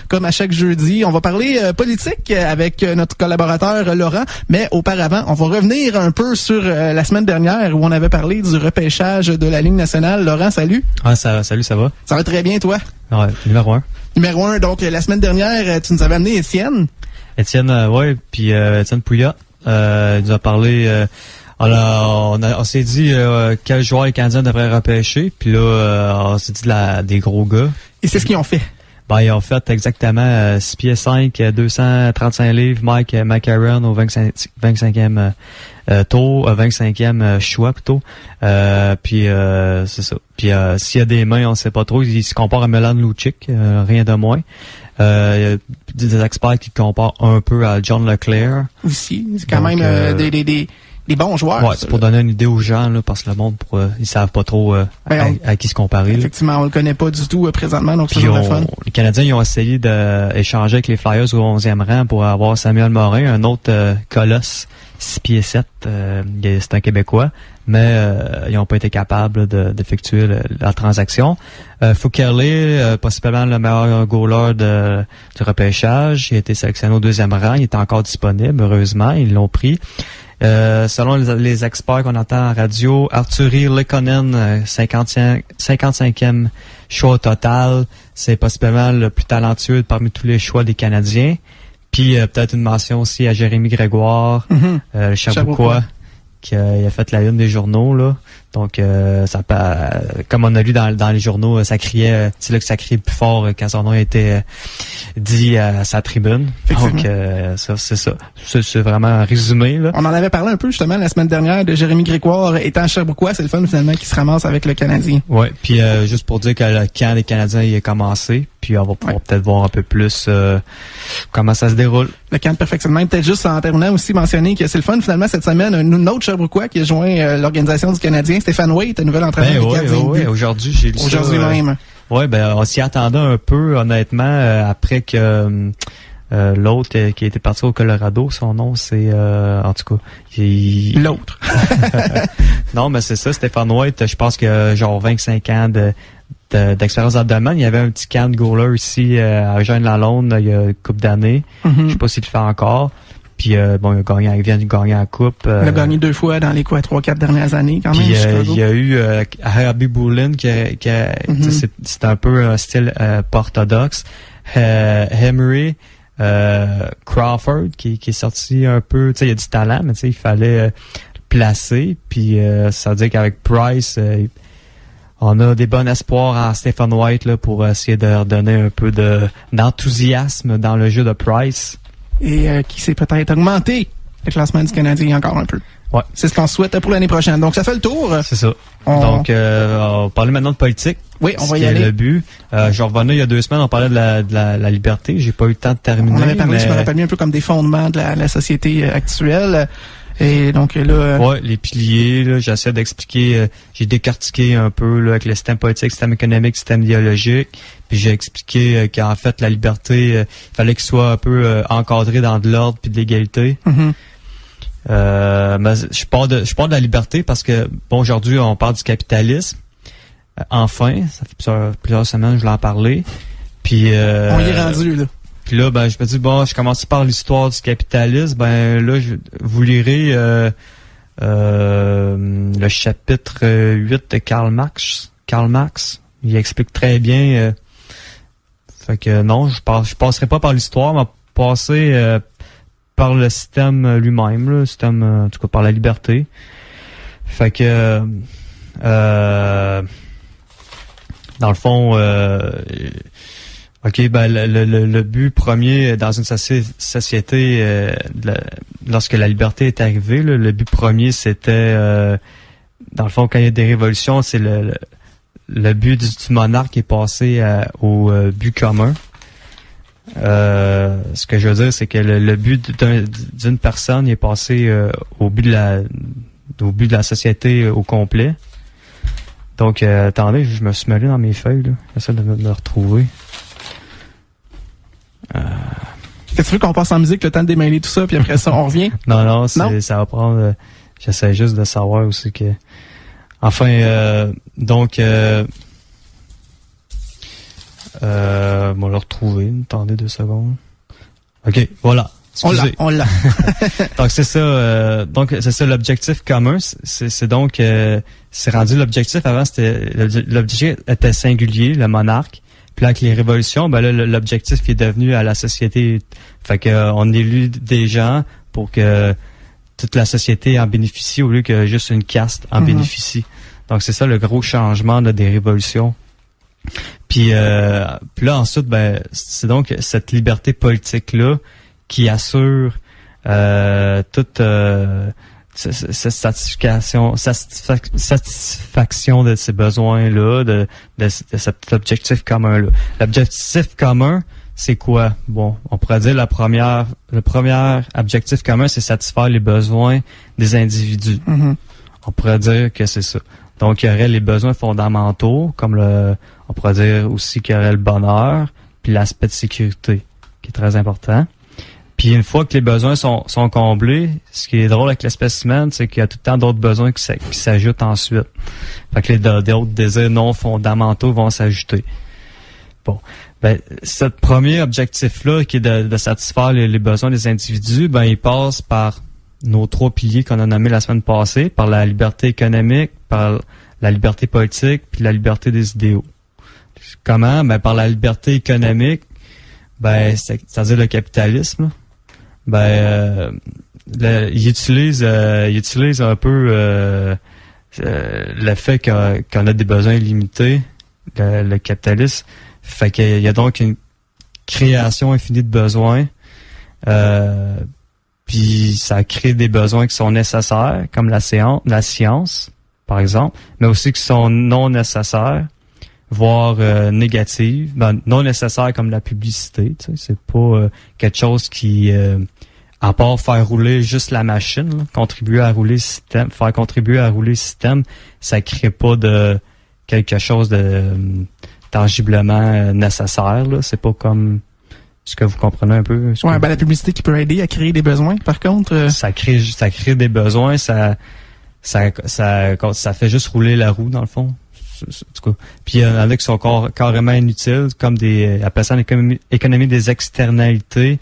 comme à chaque jeudi. On va parler politique avec notre collaborateur Laurent, mais auparavant, on va revenir un peu sur la semaine dernière où on avait parlé du repêchage de la Ligue nationale. Laurent, salut. Ah, salut, ça va? Ça va très bien, toi? Ouais, numéro 1. Numéro 1, donc la semaine dernière, tu nous avais amené Étienne. Étienne, ouais, puis Étienne Pouillat, il nous a parlé... on s'est dit quel joueur les Canadiens devraient repêcher, puis là, on s'est dit des gros gars. Et c'est ce qu'ils ont fait. Ben, ils ont fait exactement 6 pieds 5, 235 livres, Mike McCarron au 25e tour, 25e choix plutôt. Puis c'est ça. Puis s'il y a des mains, on sait pas trop. Il se compare à Milan Lucic, rien de moins. Il y a des experts qui comparent un peu à John Leclerc. Aussi, c'est quand même des bons joueurs. Ouais, c'est pour donner une idée aux gens, là, parce que le monde, ils savent pas trop à qui se comparer. Effectivement, on le connaît pas du tout présentement, donc c'est toujours le fun. Les Canadiens, ils ont essayé d'échanger avec les Flyers au 11e rang pour avoir Samuel Morin, un autre colosse, 6 pieds 7, c'est un Québécois, mais ils n'ont pas été capables d'effectuer la transaction. Fouquelé, possiblement le meilleur goaler du repêchage, il a été sélectionné au 2e rang, il était encore disponible, heureusement, ils l'ont pris. Selon les experts qu'on entend en radio, Artturi Lehkonen, 55e choix au total. C'est possiblement le plus talentueux parmi tous les choix des Canadiens. Puis peut-être une mention aussi à Jérémy Grégoire, le Sherbrookeois, qui a fait la une des journaux, là. Donc, comme on a lu dans les journaux, ça criait, c'est là que ça criait plus fort quand son nom a été dit à sa tribune. Donc, ça, c'est ça. C'est vraiment un résumé, là. On en avait parlé un peu, justement, la semaine dernière de Jérémy Grégoire étant Sherbrookeois. C'est le fun, finalement, qui se ramasse avec le Canadien. Ouais. Puis, juste pour dire que le camp des Canadiens, il a commencé. Puis, on va pouvoir peut-être voir un peu plus comment ça se déroule. Le camp de perfectionnement. Peut-être juste en terminant aussi mentionner que c'est le fun, finalement, cette semaine, un autre Sherbrookeois qui a joint l'organisation du Canadien, Stéphane Waite, nouvel entraîneur des Canadiens. Oui, aujourd'hui, j'ai lu ça. Aujourd'hui même. Oui, on s'y attendait un peu, honnêtement, après que l'autre qui était parti au Colorado, son nom, c'est en tout cas... L'autre. Non, mais c'est ça, Stéphane Waite, je pense que genre 25 ans d'expérience dans le domaine. Il y avait un petit camp de goaler ici à Eugène-Lalonde il y a une couple d'années. Je sais pas s'il le fait encore. Puis il vient de gagner la coupe. Il a gagné 2 fois dans les 3-4 dernières années quand même. Puis il y a eu Harry Boulin c'est un peu un style pas orthodoxe. Henry Crawford qui est sorti un peu, tu sais, il y a du talent, mais tu sais, il fallait placer. Puis ça veut dire qu'avec Price, on a des bons espoirs en Stéphane Waite là pour essayer de redonner un peu d'enthousiasme dans le jeu de Price. Et qui s'est peut-être augmenté le classement du Canadien encore un peu. Ouais. C'est ce qu'on souhaite pour l'année prochaine. Donc, ça fait le tour. C'est ça. Donc, on va parler maintenant de politique. Oui, on va y aller. Le but. Je revenais il y a 2 semaines, on parlait de la liberté. J'ai pas eu le temps de terminer. On avait parlé, je me rappelle bien, un peu comme des fondements de la société actuelle. Et donc là... Ouais, les piliers, là, j'essaie d'expliquer, j'ai décortiqué un peu là, avec le système politique, le système économique, le système idéologique. Puis j'ai expliqué qu'en fait, la liberté, il fallait qu'il soit un peu encadré dans de l'ordre puis de l'égalité. Mais je pars de la liberté parce que, bon, aujourd'hui, on parle du capitalisme. Enfin, ça fait plusieurs semaines que je voulais en parler. Puis... on y est rendu, là. Puis là, je me dis, je commence par l'histoire du capitalisme. Là, vous lirez le chapitre 8 de Karl Marx. Il explique très bien. Fait que non, je passerai pas par l'histoire, mais passer par le système lui-même, le système, en tout cas par la liberté. Fait que dans le fond, le but premier dans une société, lorsque la liberté est arrivée, le but premier c'était, dans le fond, quand il y a des révolutions, c'est le but du monarque est passé au but commun. Ce que je veux dire, c'est que le but d'une personne est passé au but de la société au complet. Donc, attendez, je me suis mêlé dans mes feuilles, là. J'essaie de me retrouver. Est-ce que tu veux qu'on passe en musique le temps de démêler tout ça, puis après ça, on revient? Non, ça va prendre... j'essaie juste de savoir aussi que... Enfin, donc... On va le retrouver. Attendez 2 secondes. OK, voilà. Excusez. On l'a. Donc c'est ça l'objectif commun. C'est donc c'est rendu l'objectif. Avant c'était l'objectif était singulier, le monarque. Puis là, avec les révolutions, ben là l'objectif est devenu à la société. Fait que on élit des gens pour que toute la société en bénéficie au lieu que juste une caste en bénéficie. Donc c'est ça le gros changement là, des révolutions. Puis là ensuite, ben c'est donc cette liberté politique là qui assure toute satisfaction de ces besoins-là, de cet objectif commun-là. L'objectif commun, c'est quoi? Bon, on pourrait dire le premier objectif commun, c'est satisfaire les besoins des individus. On pourrait dire que c'est ça. Donc, il y aurait les besoins fondamentaux, comme on pourrait dire aussi qu'il y aurait le bonheur, puis l'aspect de sécurité, qui est très important. Puis une fois que les besoins sont comblés, ce qui est drôle avec l'espèce humaine, c'est qu'il y a tout le temps d'autres besoins qui s'ajoutent ensuite. Fait que d'autres désirs non fondamentaux vont s'ajouter. Bon. Ben, ce premier objectif-là, qui est de satisfaire les besoins des individus, ben, il passe par nos 3 piliers qu'on a nommés la semaine passée, par la liberté économique, par la liberté politique, puis la liberté des idéaux. Comment? Ben, par la liberté économique, ben, c'est-à-dire le capitalisme, ben, il utilise un peu le fait qu'on a des besoins limités, le capitalisme. Fait qu'il y a donc une création infinie de besoins, puis ça crée des besoins qui sont nécessaires, comme la science, par exemple, mais aussi qui sont non nécessaires, voire négatives, ben, non nécessaires comme la publicité. Tu sais, c'est pas quelque chose qui, à part faire rouler juste la machine, là, faire contribuer à rouler le système, ça crée pas de quelque chose de tangiblement nécessaire. Là. C'est pas comme ce que vous comprenez un peu. Ouais, ben la publicité qui peut aider à créer des besoins, par contre. Ça crée des besoins, ça fait juste rouler la roue, dans le fond. En tout cas. Puis il y en a qui sont carrément inutiles, comme appelle ça l'économie des externalités,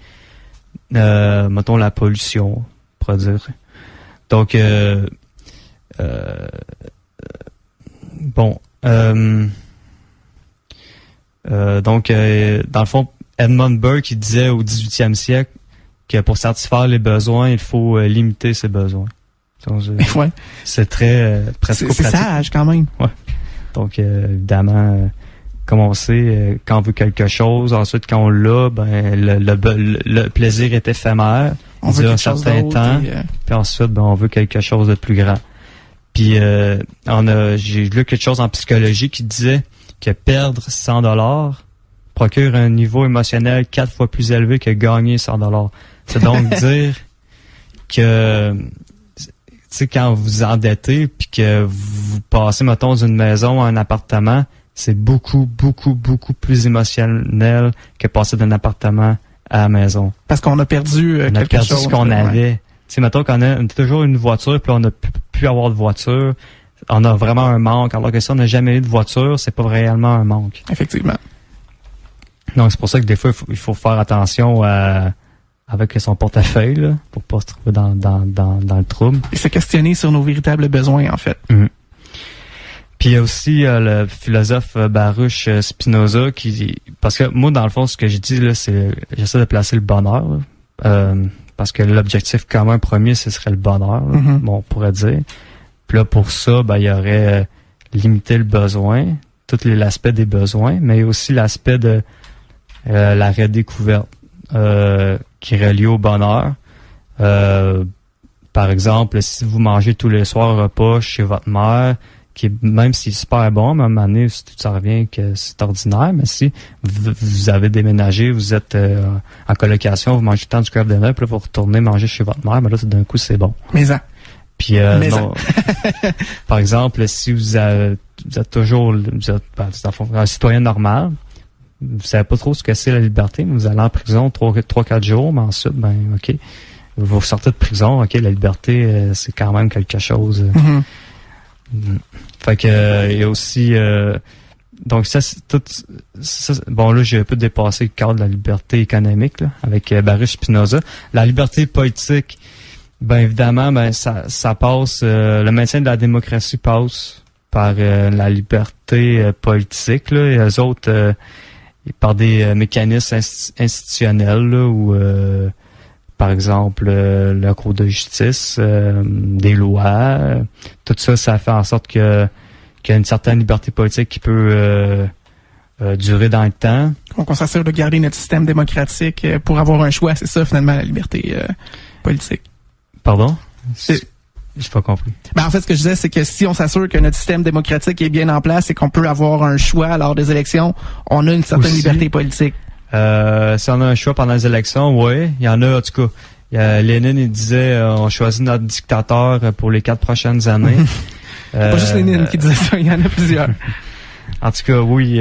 mettons la pollution, on pourrait dire. Donc bon. Donc dans le fond, Edmund Burke il disait au 18e siècle que pour satisfaire les besoins, il faut limiter ses besoins. Donc, ouais. C'est très presque c'est sage quand même. Ouais. Donc, évidemment, comme on sait, quand on veut quelque chose, ensuite, quand on l'a, ben, le plaisir est éphémère. On veut un certain temps. Puis ensuite, ben, on veut quelque chose de plus grand. Puis, j'ai lu quelque chose en psychologie qui disait que perdre $100 procure un niveau émotionnel 4 fois plus élevé que gagner $100. C'est donc dire que, tu sais, quand vous vous endettez puis que vous passez, mettons, d'une maison à un appartement, c'est beaucoup, beaucoup, beaucoup plus émotionnel que passer d'un appartement à la maison. Parce qu'on a perdu quelque chose. On a perdu ce qu'on avait. Tu sais, mettons qu'on a toujours une voiture puis on n'a plus avoir de voiture. On a vraiment un manque. Alors que si on n'a jamais eu de voiture, c'est pas réellement un manque. Effectivement. Donc, c'est pour ça que des fois, il faut faire attention avec son portefeuille, là, pour pas se trouver dans le trouble. Et se questionner sur nos véritables besoins, en fait. Mm-hmm. Puis il y a aussi le philosophe Baruch Spinoza parce que moi, dans le fond, ce que je dis là, c'est j'essaie de placer le bonheur, parce que l'objectif commun premier, ce serait le bonheur, Mm-hmm. bon, on pourrait dire. Puis là, pour ça, ben, il y aurait limiter le besoin, tout l'aspect des besoins, mais aussi l'aspect de la redécouverte qui est reliée au bonheur. Par exemple, si vous mangez tous les soirs un repas chez votre mère, qui même si c'est super bon, à un moment donné, ça revient que c'est ordinaire, mais si vous avez déménagé, vous êtes en colocation, vous mangez tout le temps du craft dinner, puis là, vous retournez manger chez votre mère, mais là, d'un coup, c'est bon. Mais ça. Puis, non, par exemple, si vous êtes un citoyen normal, vous savez pas trop ce que c'est la liberté, mais vous allez en prison 3-4 jours, mais ensuite, ben, OK, vous sortez de prison, OK, la liberté, c'est quand même quelque chose. Mm-hmm. Fait que il y a aussi Donc ça, c'est tout ça, bon là j'ai un peu dépassé le cadre de la liberté économique là, avec Baruch Spinoza. La liberté politique, ben évidemment, ben ça passe, le maintien de la démocratie passe par la liberté politique là, et eux autres par des mécanismes institutionnels là, ou par exemple la Cour de justice, des lois, tout ça, ça fait en sorte qu'il y a une certaine liberté politique qui peut durer dans le temps. Donc on s'assure de garder notre système démocratique pour avoir un choix, c'est ça finalement la liberté politique. Pardon? J'ai pas compris. Ben en fait, ce que je disais, c'est que si on s'assure que notre système démocratique est bien en place et qu'on peut avoir un choix lors des élections, on a une certaine liberté politique. Si on a un choix pendant les élections, oui. Il y en a, en tout cas. Lénine, il disait, on choisit notre dictateur pour les 4 prochaines années. Pas juste Lénine qui disait ça, il y en a plusieurs. En tout cas, oui.